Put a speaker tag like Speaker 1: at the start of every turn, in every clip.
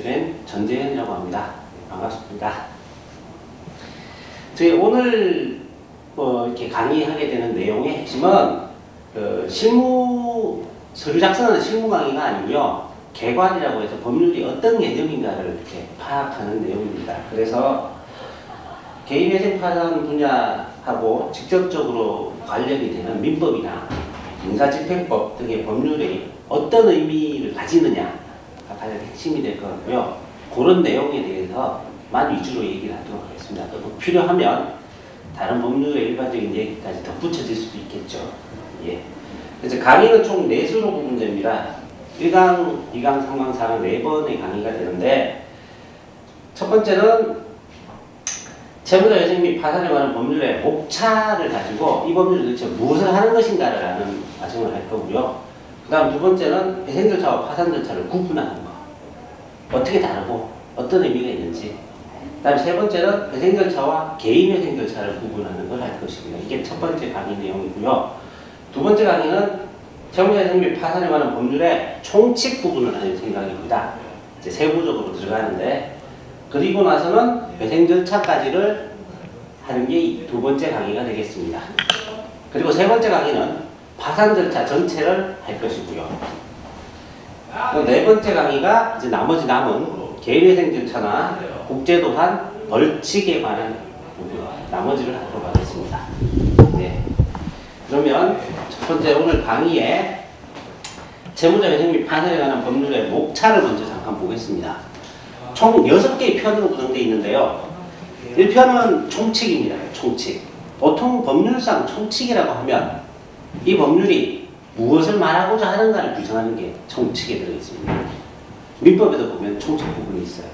Speaker 1: 연수된 전재현이라고 합니다. 네, 반갑습니다. 저희 오늘 이렇게 강의하게 되는 내용의 핵심은 실무 서류 작성하는 실무 강의가 아니고요. 개관이라고 해서 법률이 어떤 개념인가를 이렇게 파악하는 내용입니다. 그래서 개인회생 파산 분야하고 직접적으로 관련이 되는 민법이나 민사집행법 등의 법률이 어떤 의미를 가지느냐가 가장 핵심이 될 것 같고요. 그런 내용에 대해서만 위주로 얘기를 하도록 하겠습니다. 또 필요하면 다른 법률의 일반적인 얘기까지 덧붙여질 수도 있겠죠. 예. 그래서 강의는 총 4수로 구분됩니다. 1강, 2강, 3강, 4강 4번의 강의가 되는데, 첫 번째는 채무자 회생 및 파산에 관한 법률의 목차를 가지고 이 법률이 도대체 무엇을 하는 것인가를 아는 과정을 할 거고요. 그 다음 두 번째는 회생 절차와 파산 절차를 구분하는 거. 어떻게 다르고 어떤 의미가 있는지. 그 다음 세 번째는 회생 절차와 개인 회생 절차를 구분하는 걸 할 것입니다. 이게 첫 번째 강의 내용이고요. 두 번째 강의는 채무자 회생 및 파산에 관한 법률의 총칙 구분을 하는 생각입니다. 이제 세부적으로 들어가는데, 그리고 나서는 회생 절차까지를 하는 게 두 번째 강의가 되겠습니다. 그리고 세 번째 강의는 파산 절차 전체를 할 것이고요. 네 번째 강의가 이제 나머지 남은 개인회생 절차나 국제도산 벌칙에 관한 부분, 나머지를 하도록 하겠습니다. 네. 그러면 첫 번째 오늘 강의에 채무자 회생 및 파산에 관한 법률의 목차를 먼저 잠깐 보겠습니다. 총 6개의 편으로 구성되어 있는데요. 1편은 총칙입니다. 총칙. 보통 법률상 총칙이라고 하면 이 법률이 무엇을 말하고자 하는가를 규정하는 게 총칙에 들어있습니다. 민법에도 보면 총칙 부분이 있어요.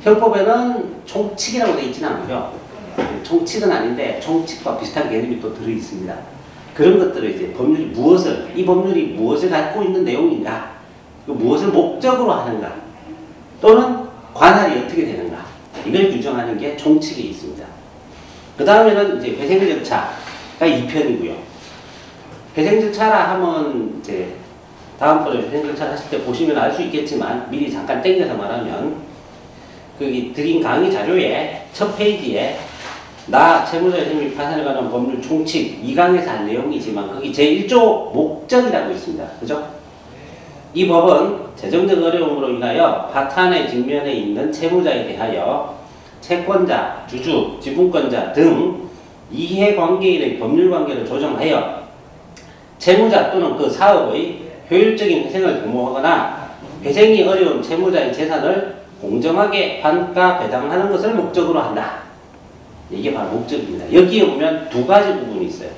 Speaker 1: 형법에는 총칙이라고 되어 있지는 않고요. 총칙은 아닌데 총칙과 비슷한 개념이 또 들어있습니다. 그런 것들을 이제 법률이 이 법률이 무엇을 갖고 있는 내용인가, 무엇을 목적으로 하는가, 또는 관할이 어떻게 되는가, 이걸 규정하는 게 총칙에 있습니다. 그 다음에는 이제 회생 절차가 2편이고요. 회생 절차라 하면 이제 다음번에 회생 절차를 하실 때 보시면 알 수 있겠지만, 미리 잠깐 땡겨서 말하면, 거기 드린 강의 자료에 첫 페이지에 나 채무자 회생 및 파산에 관한 법률 총칙 2강에서 한 내용이지만 거기 제1조 목적이라고 있습니다. 그죠? 이 법은 재정적 어려움으로 인하여 파탄의 직면에 있는 채무자에 대하여 채권자, 주주, 지분권자 등 이해관계인의 법률관계를 조정하여 채무자 또는 그 사업의 효율적인 회생을 도모하거나 회생이 어려운 채무자의 재산을 공정하게 환가 배당하는 것을 목적으로 한다. 이게 바로 목적입니다. 여기에 보면 두 가지 부분이 있어요.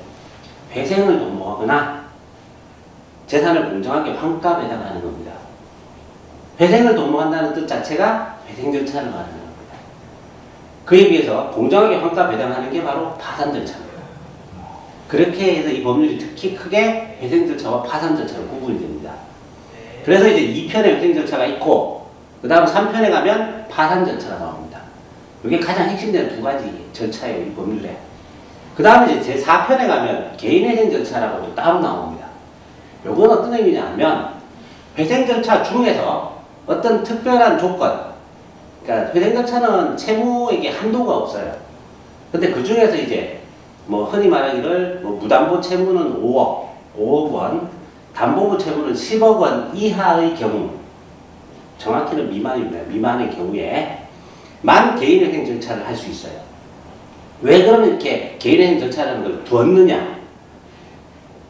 Speaker 1: 회생을 도모하거나 재산을 공정하게 환가 배당하는 겁니다. 회생을 도모한다는 뜻 자체가 회생 절차를 말하는 겁니다. 그에 비해서 공정하게 환가 배당하는 게 바로 파산 절차입니다. 그렇게 해서 이 법률이 특히 크게 회생 절차와 파산 절차로 구분이 됩니다. 그래서 이제 2편에 회생 절차가 있고, 그 다음 3편에 가면 파산 절차가 나옵니다. 이게 가장 핵심되는 두 가지 절차예요, 이 법률에. 그 다음에 이제 제 4편에 가면 개인회생 절차라고 또 따로 나옵니다. 요건 어떤 의미냐면, 회생 절차 중에서 어떤 특별한 조건, 그러니까 회생 절차는 채무에게 한도가 없어요. 근데 그 중에서 이제 뭐 흔히 말하기를 무담보 채무는 5억 원, 담보부 채무는 10억 원 이하의 경우, 정확히는 미만입니다. 미만의 경우에 만 개인회생 절차를 할 수 있어요. 왜 그러면 이렇게 개인회생 절차라는 걸 두었느냐?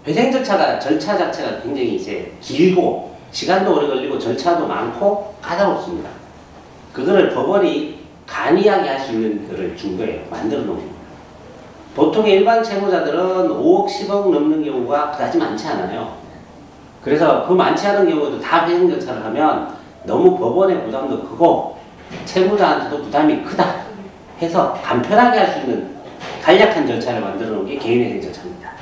Speaker 1: 회생 절차 자체가 굉장히 이제 길고 시간도 오래 걸리고 절차도 많고 까다롭습니다. 그거를 법원이 간이하게 할 수 있는 거를 준 거예요. 만들어 놓은 겁니다. 보통의 일반 채무자들은 5억, 10억 넘는 경우가 그다지 많지 않아요. 그래서 그 많지 않은 경우도 다 회생 절차를 하면 너무 법원의 부담도 크고 채무자한테도 부담이 크다 해서 간편하게 할 수 있는 간략한 절차를 만들어 놓은 게 개인회생 절차입니다.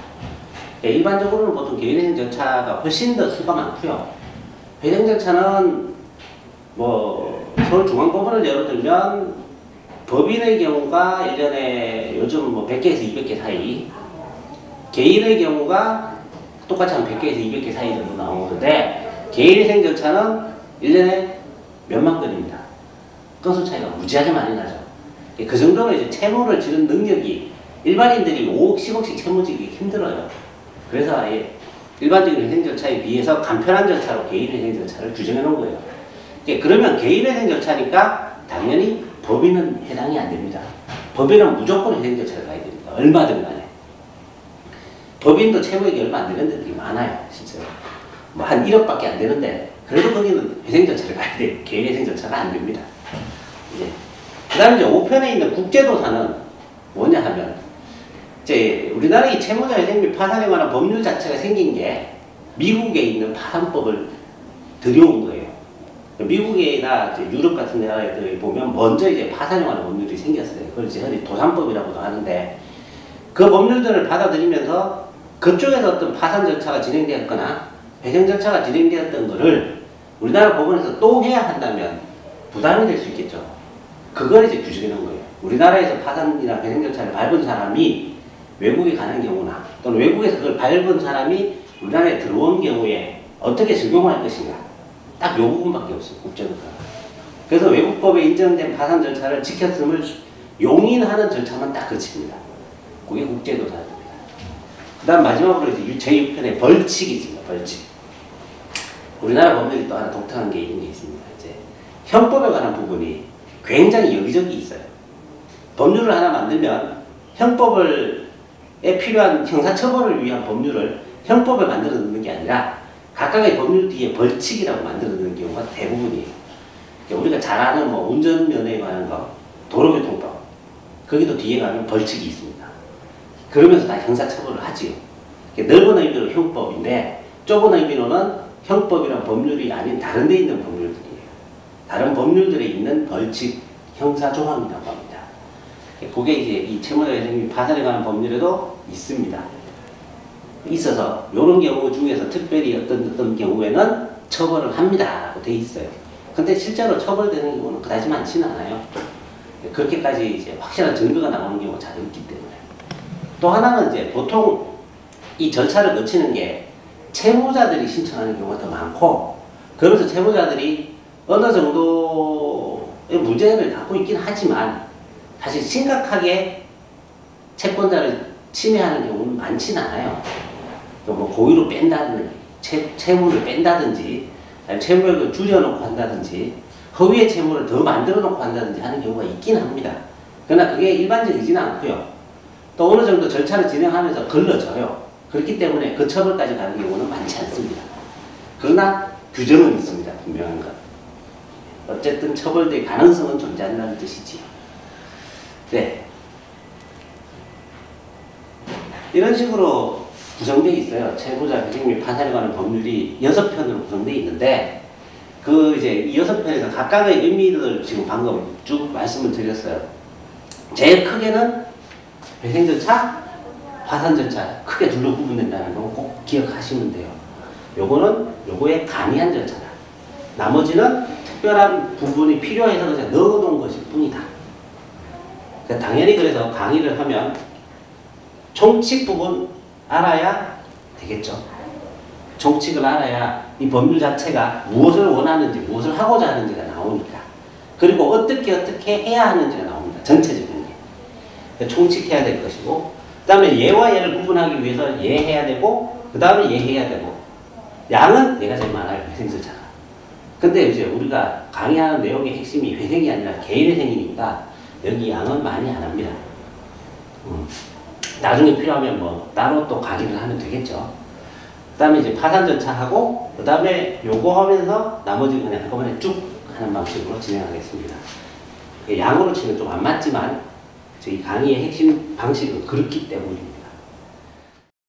Speaker 1: 일반적으로는 보통 개인회생 절차가 훨씬 더 수가 많고요. 회생 절차는 뭐 서울중앙법원을 예로 들면 법인의 경우가 1년에 요즘 뭐 100개에서 200개 사이, 개인의 경우가 똑같이 한 100개에서 200개 사이 정도 나오는데, 개인회생 절차는 1년에 몇만 건입니다. 건수 차이가 무지하게 많이 나죠. 그 정도로 이제 채무를 지는 능력이 일반인들이 5억, 10억씩 채무 지기 힘들어요. 그래서 일반적인 회생 절차에 비해서 간편한 절차로 개인회생 절차를 규정해 놓은 거예요. 그러면 개인회생 절차니까 당연히 법인은 해당이 안 됩니다. 법인은 무조건 회생 절차를 가야 됩니다. 얼마든 간에. 법인도 채무액이 얼마 안 되는 데들이 많아요. 실제로. 뭐 한 1억밖에 안 되는데 그래도 거기는 회생 절차를 가야 돼요. 개인회생 절차가 안 됩니다. 그 다음에 이제 5편에 있는 국제도산은 뭐냐 하면 이제 우리나라의 채무자 회생 및 파산에 관한 법률 자체가 생긴 게 미국에 있는 파산법을 들여온 거예요. 미국이나 이제 유럽 같은 나라들을 보면 먼저 이제 파산에 관한 법률이 생겼어요. 그걸 이제 흔히 도산법이라고도 하는데 그 법률들을 받아들이면서 그쪽에서 어떤 파산 절차가 진행되었거나 회생 절차가 진행되었던 거를 우리나라 법원에서 또 해야 한다면 부담이 될 수 있겠죠. 그걸 이제 규정해 놓은 거예요. 우리나라에서 파산이나 회생 절차를 밟은 사람이 외국에 가는 경우나 또는 외국에서 그걸 밟은 사람이 우리나라에 들어온 경우에 어떻게 적용할 것인가. 딱 요 부분밖에 없어요. 국제도산. 그래서 외국법에 인정된 파산 절차를 지켰음을 용인하는 절차만 딱 그칩니다. 그게 국제도산입니다. 그 다음 마지막으로 이제 제6편에 벌칙이 있습니다. 벌칙. 우리나라 법률이 또 하나 독특한 게 있는 게 있습니다. 이제 형법에 관한 부분이 굉장히 여기저기 있어요. 법률을 하나 만들면 형법에 필요한 형사처벌을 위한 법률을 형법에 만들어 넣는 게 아니라 각각의 법률 뒤에 벌칙이라고 만들어 넣는 경우가 대부분이에요. 그러니까 우리가 잘 아는 뭐 운전면허에 관한 거, 도로교통법, 거기도 뒤에 가면 벌칙이 있습니다. 그러면서 다 형사처벌을 하지요. 넓은 의미로 형법인데 좁은 의미로는 형법이란 법률이 아닌 다른 데 있는 법률들이에요. 다른 법률들에 있는 벌칙, 형사조항이라고 합니다. 그게 이제 이 채무자 회생 및 파산에 관한 법률에도 있습니다. 있어서 이런 경우 중에서 특별히 어떤 경우에는 처벌을 합니다 라고 돼 있어요. 근데 실제로 처벌되는 경우는 그다지 많지는 않아요. 그렇게까지 이제 확실한 증거가 나오는 경우가 잘 없기 때문에. 또 하나는 이제 보통 이 절차를 거치는 게 채무자들이 신청하는 경우가 더 많고, 그러면서 채무자들이 어느 정도의 문제를 갖고 있긴 하지만 사실 심각하게 채권자를 침해하는 경우는 많지는 않아요. 뭐 고의로 뺀다든지, 채무를 뺀다든지, 채무액을 줄여놓고 한다든지, 허위의 채무를 더 만들어 놓고 한다든지 하는 경우가 있긴 합니다. 그러나 그게 일반적이지는 않고요. 또 어느 정도 절차를 진행하면서 걸러져요. 그렇기 때문에 그 처벌까지 가는 경우는 많지 않습니다. 그러나 규정은 있습니다. 분명한 것. 어쨌든 처벌될 가능성은 존재한다는 뜻이지. 네. 이런 식으로 구성되어 있어요. 채무자 회생 및 파산에 관한 법률이 6편으로 구성되어 있는데, 그 이제 이 6편에서 각각의 의미를 지금 방금 쭉 말씀을 드렸어요. 제일 크게는 회생 절차, 파산 절차 크게 둘로 구분된다는 거 꼭 기억하시면 돼요. 요거의 간이한 절차다. 나머지는 특별한 부분이 필요해서 그냥 넣어놓은 것일 뿐이다. 그러니까 당연히 그래서 강의를 하면 총칙 부분 알아야 되겠죠. 총칙을 알아야 이 법률 자체가 무엇을 원하는지, 무엇을 하고자 하는지가 나오니까. 그리고 어떻게 해야 하는지가 나옵니다. 전체적인 게. 그러니까 총칙해야 될 것이고, 그 다음에 예와 예를 구분하기 위해서 예해야 되고, 그 다음에 예해야 되고, 양은 얘가 제일 많아요. 회생절차가. 근데 이제 우리가 강의하는 내용의 핵심이 회생이 아니라 개인회생이니까 여기 양은 많이 안 합니다. 나중에 필요하면 뭐 따로 또 강의를 하면 되겠죠. 그 다음에 이제 파산 절차하고, 그 다음에 요거 하면서 나머지 그냥 한꺼번에 쭉 하는 방식으로 진행하겠습니다. 양으로 치면 좀 안 맞지만 저희 강의의 핵심 방식은 그렇기 때문입니다.